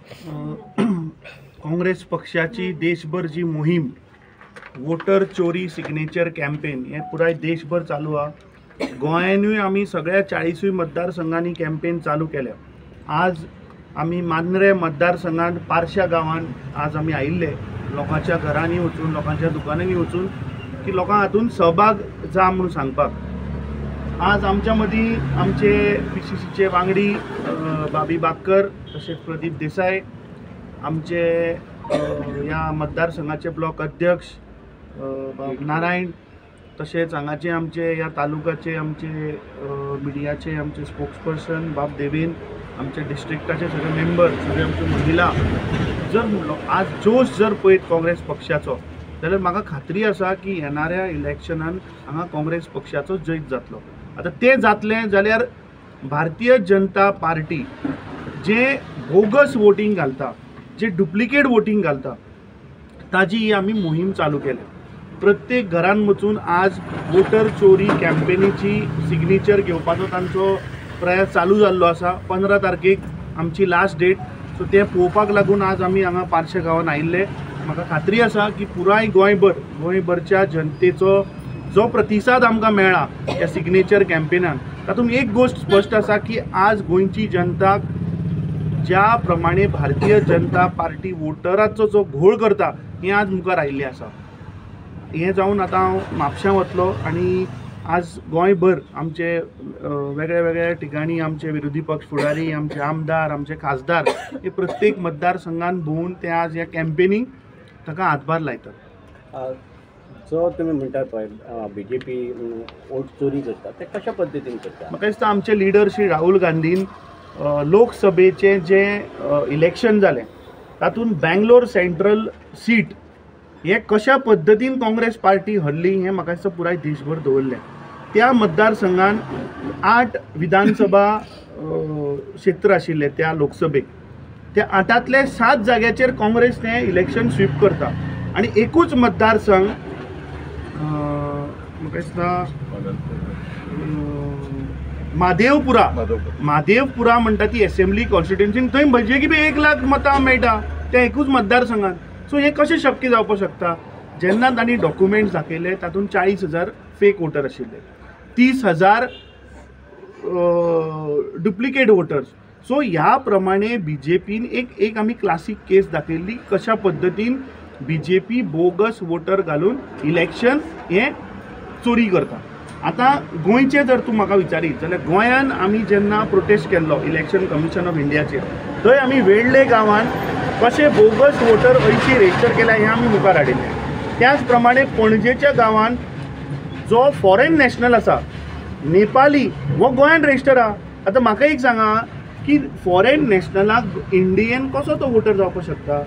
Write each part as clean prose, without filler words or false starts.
काँग्रेस पक्षाची देशभर जी मोहीम वोटर चोरी सिग्नेचर कॅम्पेन हे पुराय देशभर चालू आहे. गोंयानूय आमी सगळ्या 40 मतदारसंघांनी कॅम्पेन चालू केल्या. आज आमी मांद्रे मतदारसंघात पारशा गांवांत आज आमी आयिल्ले लोकांच्या घरांनी वचून लोकांच्या दुकानांनी वचून की लोकांक हातूंत सहभाग जा म्हणून सांगपाक. आज आमच्या मदीं आमचे PCCचे वांगडी बाबी बाकर तशेंच प्रदीप देसाय, आमचे ह्या मतदारसंघाचे ब्लॉक अध्यक्ष नारायण, तशेंच हांगाचे आमचे ह्या तालुक्याचे आमचे मिडियाचे आमचे स्पोक्सपर्सन बाब देवेन, आमचे डिस्ट्रिक्टाचे सगळे मेंबर, सगळे आमचे महिला. जर आज जोश जर पळयत काँग्रेस पक्षाचो जाल्यार म्हाका खात्री आसा की येणाऱ्या इलेक्शनान हांगा काँग्रेस पक्षाचो जैत जातलो. आता ते जातलें जाल्यार भारतीय जनता पार्टी जे बोगस वोटींग घालता, जे डुप्लिकेट वोटींग घालता, ताजी ही आमी मोहीम चालू केल्या. प्रत्येक घरान वचून आज वोटर चोरी कॅम्पेनीची सिग्नेचर घेवपाचो तांचो प्रयास चालू जाल्लो आसा. 15 तारखेक आमची लास्ट डेट. सो ते पळोवपाक लागून आज आमी हांगा पारशे गांवांत आयिल्ले. म्हाका खात्री आसा की पुराय गोंयभरच्या जनतेचो जो प्रतिसाद आमकां मेळ्ळा त्या सिग्नेचर कॅम्पेनान, तातूंत एक गोष्ट स्पश्ट आसा की आज गोंयची जनता ज्या प्रमाणे भारतीय जनता पार्टी वोटराचो जो घोळ करता हें आज मुखार आयिल्लें आसा. हें जावन आतां हांव म्हापश्यां वतलो आनी आज गोंयभर आमचे वेगळ्या वेगळ्या ठिकाणी आमचे विरोधी पक्ष फुडारी, आमचे आमदार, आमचे खासदार हे प्रत्येक मतदारसंघान भोंवून ते आज ह्या कॅम्पेनीक ताका हातभार लायतात. जो तुम्ही म्हणटा पळय BJP वोट चोरी करता ते कशा पद्दतीन करता? म्हाका दिसता आमचे लिडर श्री राहुल गांधीन लोकसभेचे जे इलेक्शन जालें तातूंत बँगलोर सेंट्रल सीट हे कशा पद्दतीन काँग्रेस पार्टी हरली हें म्हाका दिसता पुराय देशभर दवरलें. त्या मतदारसंघान 8 विधानसभा क्षेत्र आशिल्ले त्या लोकसभेक. त्या 8 7 जाग्याचेर काँग्रेस तें इलेक्शन स्वीप करता आनी एकूच मतदारसंघ म्हाका दिसता म्हादेवपुरा म्हणटा ती असेंब्ली कॉन्स्टिट्युएन्सीन थंय BJP 1 लाख मतां मेळटा त्या एकूच मतदारसंघात. सो हें कशें शक्य जावपाक शकता? जेन्ना तांणी डॉक्युमेंट्स दाखयले तातूंत 40,000 फेक वोटर आशिल्ले, 30,000 डुप्लिकेट वोटर्स. सो ह्या प्रमाणे BJPन एक आमी क्लासीक केस दाखयल्ली कशा पद्दतीन BJP बोगस वोटर घालून इलेक्शन हें चोरी करता. आतां गोंयचे जर तूं म्हाका विचारीत जाल्यार गोंयान आमी जेन्ना प्रोटेस्ट केल्लो इलेक्शन कमिशन ऑफ इंडियाचेर, थंय आमी वेळ्ळे गांवांत कशे बोगस वोटर अंयशी रेजिस्टर केल्या हें आमी मुखार हाडिल्लें. त्याच प्रमाणे पणजेच्या गांवांत जो फॉरेन नॅशनल आसा नेपाली वो गोंयान रेजिस्टर आहा. आतां म्हाका एक सांगा की फॉरेन नॅशनलाक इंडियेन कसो तो वोटर जावपाक शकता?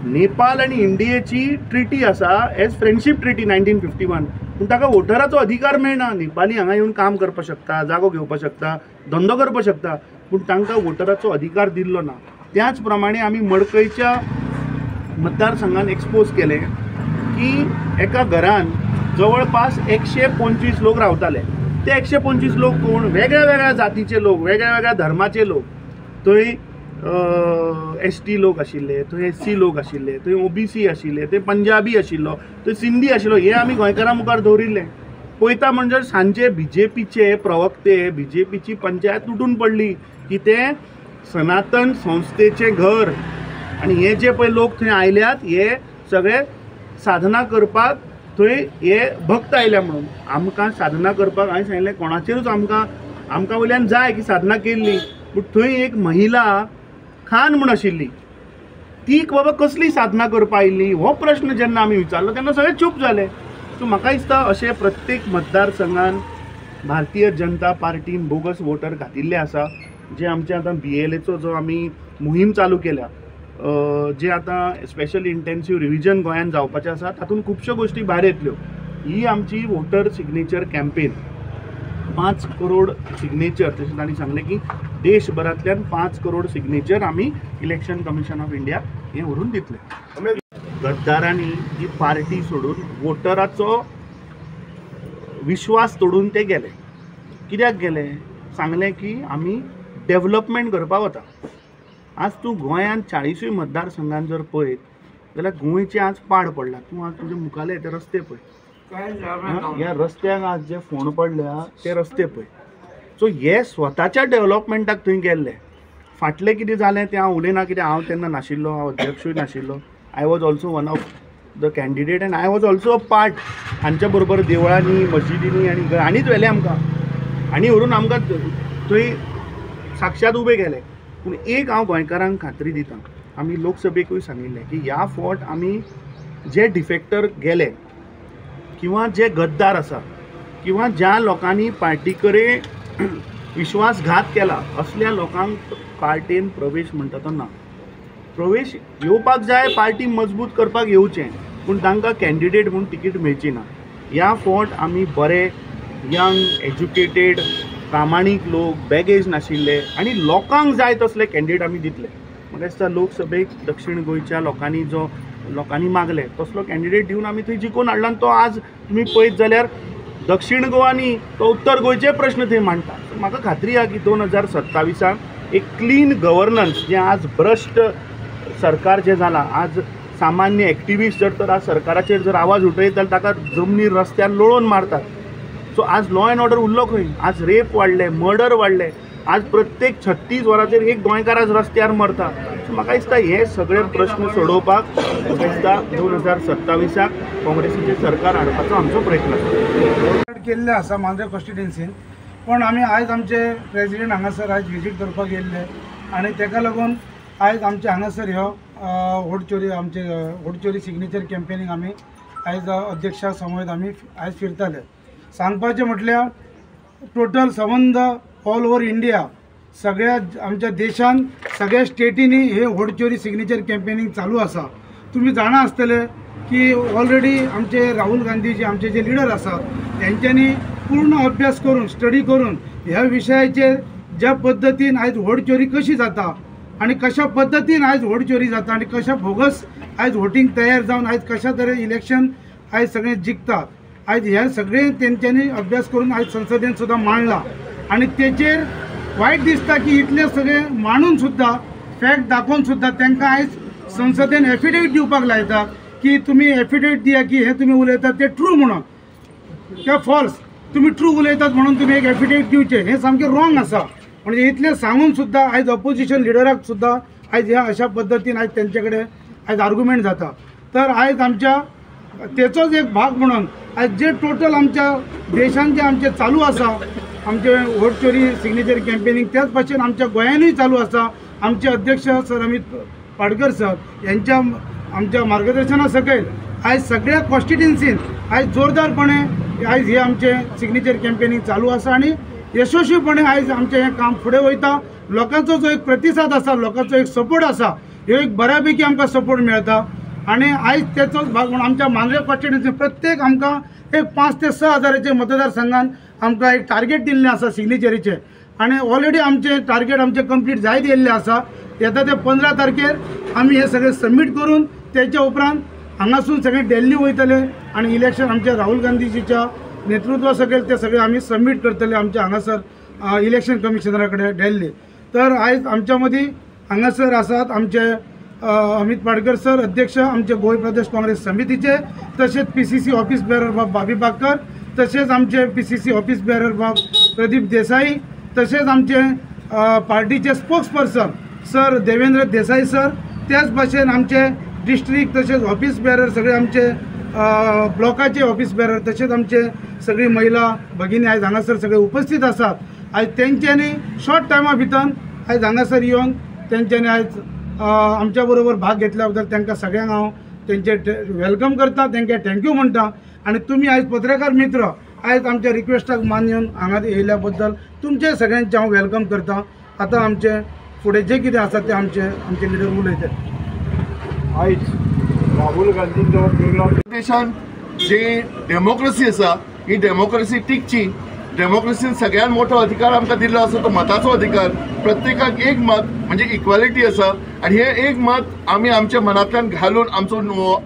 नेपाल आनी इंडियेची ट्रिटी आसा एज फ्रेंडशीप ट्रिटी 1951, पूण ताका वोटराचो अधिकार मेळना. नेपाली हांगा येवन काम करपाक शकता, जागो घेवपाक शकता, धंदो करपाक शकता, पूण तांकां वोटराचो अधिकार दिल्लो ना. त्याच प्रमाणे आमी मडकयच्या मतदारसंघान एक्सपोज केले की एका घरान जवळपास 125 लोक रावताले. ते 125 लोक कोण? वेगळ्या वेगळ्या जातीचे लोक, वेगळ्या वेगळ्या धर्माचे लोक. थंय ST लोक आशिल्ले, थंय SC लोक आशिल्ले, थंय OBC आशिल्ले, थंय पंजाबी आशिल्लो, थंय सिंधी आशिल्लो. हे आमी गोंयकारां मुखार दवरिल्लें. पळयता म्हणजे सांजे BJPचे प्रवक्ते, BJPची पंचायत तुटून पडली की ते सनातन संस्थेचे घर आनी हे जे पळय लोक थंय आयल्यात हे सगळे साधना करपाक थंय हे भक्त आयल्या म्हणून. आमकां साधना करपाक हांवें सांगिल्लें कोणाचेरूच आमकां वयल्यान जाय की साधना केल्ली, पूण थंय एक महिला खान म्हूण आशिल्ली, ती बाबा कसली साधना करपा आयिल्ली हो प्रश्न जेन्ना आमी विचारलो तेन्ना सगळे चूप जाले. सो म्हाका दिसता अशें प्रत्येक मतदारसंघान भारतीय जनता पार्टीन बोगस वोटर घातिल्ले आसा. जे आमचे आतां BLAचो जो आमी मोहीम चालू केल्या, जे आतां स्पेशल इंटेन्सिव्ह रिव्हिजन गोंयान जावपाचें आसा, तातूंत खुबश्यो गोश्टी भायर येतल्यो. ही आमची voter signature campaign 5 crore signature, तशें तांणी सांगलें की देशभरांतल्यान 5 करोड सिग्नेचर आमी इलेक्शन कमिशन ऑफ इंडिया हें व्हरून दितले. गद्दारांनी ही पार्टी सोडून वोटराचो विश्वास तोडून ते गेले. कित्याक गेले? सांगलें की आमी डेव्हलपमेंट करपाक वता. आज तूं गोंयांत 40 मतदारसंघांत जर पळयत जाल्यार गोंयचे आज पाड पडला. तूं आज तुजे मुखाले ते रस्ते पळय, ह्या रस्त्यांक आज जे फोंड पडल्या ते रस्ते पळय. सो हे स्वताच्या डेव्हलपमेंटाक थंय गेल्ले. फाटलें कितें जालें तें हांव उलयना, कित्याक हांव तेन्ना नाशिल्लो, हांव अध्यक्षूय नाशिल्लो. I was also one of the candidate end I was also a part. हांच्या बरोबर देवळांनी, मस्जिदींनी आनीच व्हेले आमकां, आनी व्हरून आमकां थंय साक्षात उबे केले. पूण एक हांव गोंयकारांक खात्री दितां, आमी लोकसभेकूय सांगिल्लें की ह्या फावट आमी जे डिफेक्टर गेले किंवा जे गद्दार आसा किंवा ज्या लोकांनी पार्टी कडेन विश्वासघात केला असल्या लोकांक पार्टेन प्रवेश म्हणटा तो ना. प्रवेश येवपाक जाय, पार्टी मजबूत करपाक येवचें, पूण तांकां कॅन्डिडेट म्हूण तिकीट मेळची ना. ह्या फावट आमी बरे यंग एज्युकेटेड प्रामाणीक लोक, बॅगेज नाशिल्ले आनी लोकांक जाय तसले कॅन्डिडेट आमी दितले. म्हाका दिसता लोकसभेक दक्षिण गोंयच्या लोकांनी मागले तसलो कॅन्डिडेट दिवन आमी थंय जिखून हाडला. आनी तो आज तुमी पळयत जाल्यार दक्षिण गोवा न्ही, तो उत्तर गोंयचे प्रश्न थंय मांडटा. म्हाका खात्री आहा की 2027 एक क्लीन गव्हर्नन्स जें आज भ्रश्ट सरकार जें जालां, आज सामान्य एक्टिविस्ट तर आज सरकाराचेर जर आवाज उठयत जाल्यार ताका जमनीर रस्त्यार लोळोवन मारतात. सो आज लॉ एंड ऑर्डर उरलो खंय? आज रेप वाडले, मर्डर वाडले. आज प्रत्येक 36 वरांचेर एक गोंयकार आज रस्त्यार मरता. सो म्हाका दिसता हे सगळे प्रश्न सोडोवपाक म्हाका दिसता 2027 काँग्रेसीचें सरकार हाडपाचो आमचो प्रयत्न आसा. केल्ले आसा मांद्रे कॉन्स्टिट्युएन्सीन. पण आमी आयज आमचे प्रेसिडेंट हांगासर आयज विजीट करपाक गेल्ले आनी ताका लागून आयज आमचे हांगासर ह्यो वोट चोरी सिग्नेचर कॅम्पेनीक आमी आयज अध्यक्षा समवेत आमी आयज फिरताले. सांगपाचें म्हटल्यार टोटल संबंध ऑल ओव्हर इंडिया सगळ्या आमच्या देशान सगळ्या स्टेटींनी हे वोट चोरी सिग्नेचर कॅम्पेनींग चालू आसा. तुम्ही जाणा आसतले की ऑलरेडी आमचे राहुल गांधीजी आमचे जे लिडर आसात त्यांच्यानी पूर्ण अभ्यास करून स्टडी करून ह्या विशयाचेर ज्या पद्धतीन आयज वोट चोरी कशी जाता आणि कशा पद्धतीन आयज वोट चोरी जाता आणि कशा बोगस आयज वोटींग तयार जावन आयज कशा तरेन इलेक्शन आयज सगळे जिखतात, आयज हे सगळे तेंच्यांनी अभ्यास करून आयज संसदेन सुद्धा मांडला. आणि तेचेर वाईट दिसता की इतले सगळे मांडून सुद्धा फॅक्ट दाखोवन सुद्धा तांकां आयज संसदेन एफिडेविट दिवपाक लायतात की तुम्ही एफिडेविट दिया की हे तुम्ही उलयतात ते ट्रू म्हणून किंवा फॉल्स. तुम्ही ट्रू उलयतात म्हणून तुम्ही एक एफिडेविट दिवचे हे सामकें रॉंग आसा. म्हणजे इतले सांगून सुद्धा आयज ऑपोजिशन लिडराक सुद्धा आयज ह्या अशा पद्धतीन आयज तेंचे कडेन आयज आर्ग्युमेंट जाता. तर आयज आमच्या तेचोच एक भाग म्हणून आयज जे टोटल आमच्या देशान जे आमचे चालू आसा आमचे वोट चोरी सिग्नेचर कॅम्पेनींग त्याच भाशेन आमच्या गोंयानूय चालू आसा. आमचे अध्यक्ष सर अमित पाडकर सर यांच्या आमच्या मार्गदर्शना सकयल आयज सगळ्या कॉन्स्टिट्युएन्सीन आयज जोरदारपणे आयज हे आमचे सिग्नेचर कॅम्पेनींग चालू आसा आणि यशस्वीपणे आयज आमचे हे काम फुडें वयता. लोकांचो जो एक प्रतिसाद आसा, लोकांचो एक सपोर्ट आसा, ह्यो एक बऱ्यापैकी आमकां सपोर्ट मेळटा. आणि आयज तेचोच भाग म्हणून आमच्या मांद्रे कॉन्स्टिट्युएन्सी प्रत्येक आमकां एक 5 ते 6 हजाराचे मतदारसंघात आमकां एक टार्गेट दिल्लें आसा सिग्नेचरीचे. आणि ऑलरेडी आमचे टार्गेट आमचे कंप्लीट जायत येयल्ले आसा. येता ते 15 तारखेर आमी हे सगळे सबमीट करून त्याच्या उपरांत हांगासून सगळे दिल्ली वयतले आणि इलेक्शन आमच्या राहुल गांधीजीच्या नेतृत्वा सकयल ते सगळे आमी सबमीट करतले आमच्या हांगासर इलेक्शन कमिशनरा कडेन दिल्ली. तर आयज आमच्या मदीं हांगासर आसात आमचे अमित पाडकर सर अध्यक्ष आमचे गोंय प्रदेश काँग्रेस समितीचे, तसेच PCC ऑफिस बेअरर बाब बाबी बाकर, तसेच आमचे PCC ऑफिस बेअरर बाब प्रदीप देसाई, तसेच आमचे पार्टीचे spokesperson sir Devendra Desai sir, त्याच भाशेन आमचे डिस्ट्रिक्ट तसेच ऑफिस बेअरर सगळे आमचे ब्लॉकाचे ऑफिस बेअरर तसेच आमचे सगळी महिला भगिनी आयज हांगासर सगळे उपस्थित आसात. आयज तेंच्यांनी शॉर्ट टायमा भितर आयज हांगासर येवन तेंच्यांनी आयज आमच्या बरोबर भाग घेतल्या बद्दल तांकां सगळ्यांक हांव तेंचे वेलकम करता, तांकां थँक्यू म्हणटा. आणि तुम्ही आयज पत्रकार मित्र आयज आमच्या रिक्वेस्टाक मान येवन हांगा येयल्या बद्दल तुमचे सगळ्यांचे हांव वेलकम करता. आता आमचे फुडें जे कितें आसा ते आमचे लिडर उलयतात. आयज राहुल गांधींच्या देशान जे डेमोक्रेसी आसा ही डेमोक्रेसी टिकची. डेमोक्रेसीन सगळ्यात मोठो अधिकार आमकां दिल्लो आसा तो मताचो अधिकार. प्रत्येकाक एक मत म्हणजे इक्वालिटी आसा आणि हे एक मत आमी आमच्या मनांतल्यान घालून आमचो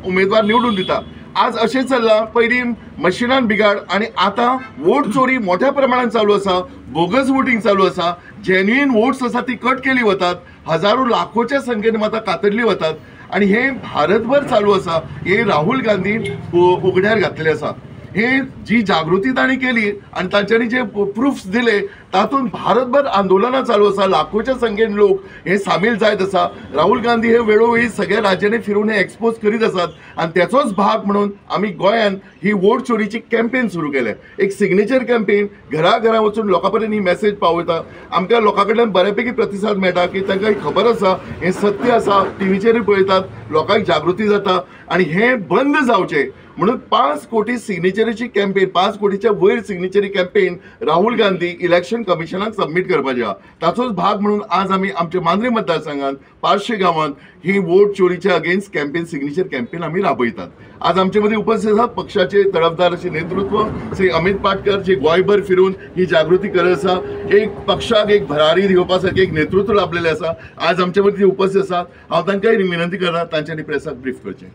उमेदवार निवडून दिता. आज अशें चल्लां, पयलीं मशिनान बिगाड आणि आता वोट चोरी मोठ्या प्रमाणात चालू आसा, बोगस वोटिंग चालू आसा, जेन्युइन वोट्स आसा ती कट केली वतात, हजारो लाखोच्या संख्येन मतां कातरली वतात आणि हे भारतभर चालू आसा. हे राहुल गांधीन उघड्यार घातलेले आसा. हे जी जागृती तांणी केली आणि तांच्यांनी जे प्रूफ्स दिले तातूंत भारतभर आंदोलनां चालू आसा. लाखोच्या संख्येन लोक हे सामील जायत आसा. राहुल गांधी हे वेळोवेळी सगळ्या राज्यांनी फिरून हे एक्सपोज करीत आसात आणि त्याचोच भाग म्हणून आमी गोंयान ही वोट चोरीची कॅम्पेन सुरू केले. एक सिग्नेचर कॅम्पेन, घरा वचून लोकां पर्यंत ही मेसेज पावयता. आमकां लोकां कडल्यान बऱ्यापैकी प्रतिसाद मेळटा की तांकां खबर आसा हे सत्य आसा. टीव्हीचेरूय पळयतात, लोकांक जागृती जाता आणि हे बंद जावचे म्हणून 5 कोटी सिग्नेचरीची कॅम्पेन, 5 कोटीच्या वयर signatory campaign Rahul Gandhi election कमिशनाक सबमीट करपाची आहा. ताचोच भाग म्हणून आज आमी आमच्या मांद्रे मतदारसंघात 500 गांवांत ही वोट चोरीच्या अगेन्स्ट कॅम्पेन, सिग्नेचर कॅम्पेन आमी राबयतात. आज आमचे मदीं उपस्थित आसात पक्षाचे तडफदार असे नेतृत्व श्री अमित पाटकर, जे गोंयभर फिरून ही जागृती करत आसा. एक पक्षाक एक भरारी दिवपा सारखे एक नेतृत्व लाभलेले आसा. आज आमचे मदीं उपस्थित आसात. हांव तांकांय विनंती करता तांच्यांनी प्रेसाक ब्रीफ करचें.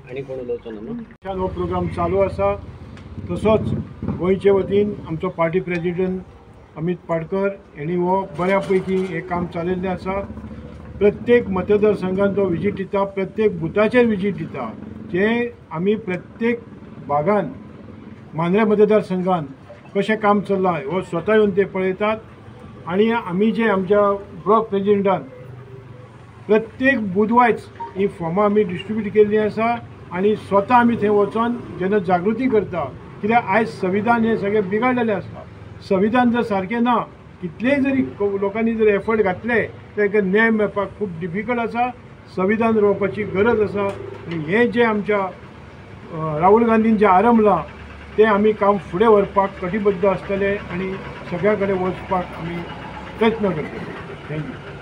आणि कोण उलोवचो न्हू. हो प्रोग्राम चालू आसा. तसोच गोंयचे वतीन आमचो पार्टी प्रेजिडेंट अमित पाटकर यांनी हो बऱ्या पैकी हे काम चालिल्लें आसा. प्रत्येक मतदारसंघात तो विजीट दिता, प्रत्येक बुथाचेर विजीट दिता. जे आमी प्रत्येक भागान मांद्रे मतदारसंघान कशें काम चल्लां हो स्वता येवन ते पळयतात. आणि आमी जे आमच्या ब्लॉक प्रेजिडेंटान प्रत्येक बुधवायज ही फॉर्मां आमी डिस्ट्रिब्यूट केल्लीं आसा आणि स्वता आमी थंय वचोन जेन्ना जागृती करता. कित्याक आयज संविधान हे सगळें बिगडलेलें आसा. संविधान जर सारकें ना, कितलेय जरी लोकांनी जर एफर्ट घातले ताका न्याय मेळपाक खूब डिफिकल्ट आसा. संविधान रोवपाची गरज आसा आणि हे जे आमच्या राहुल गांधीन जे आरंभलां ते आमी काम फुडें व्हरपाक कटिबद्ध आसतले आणि सगळ्या कडेन वचपाक आमी प्रयत्न करतले. थँक्यू.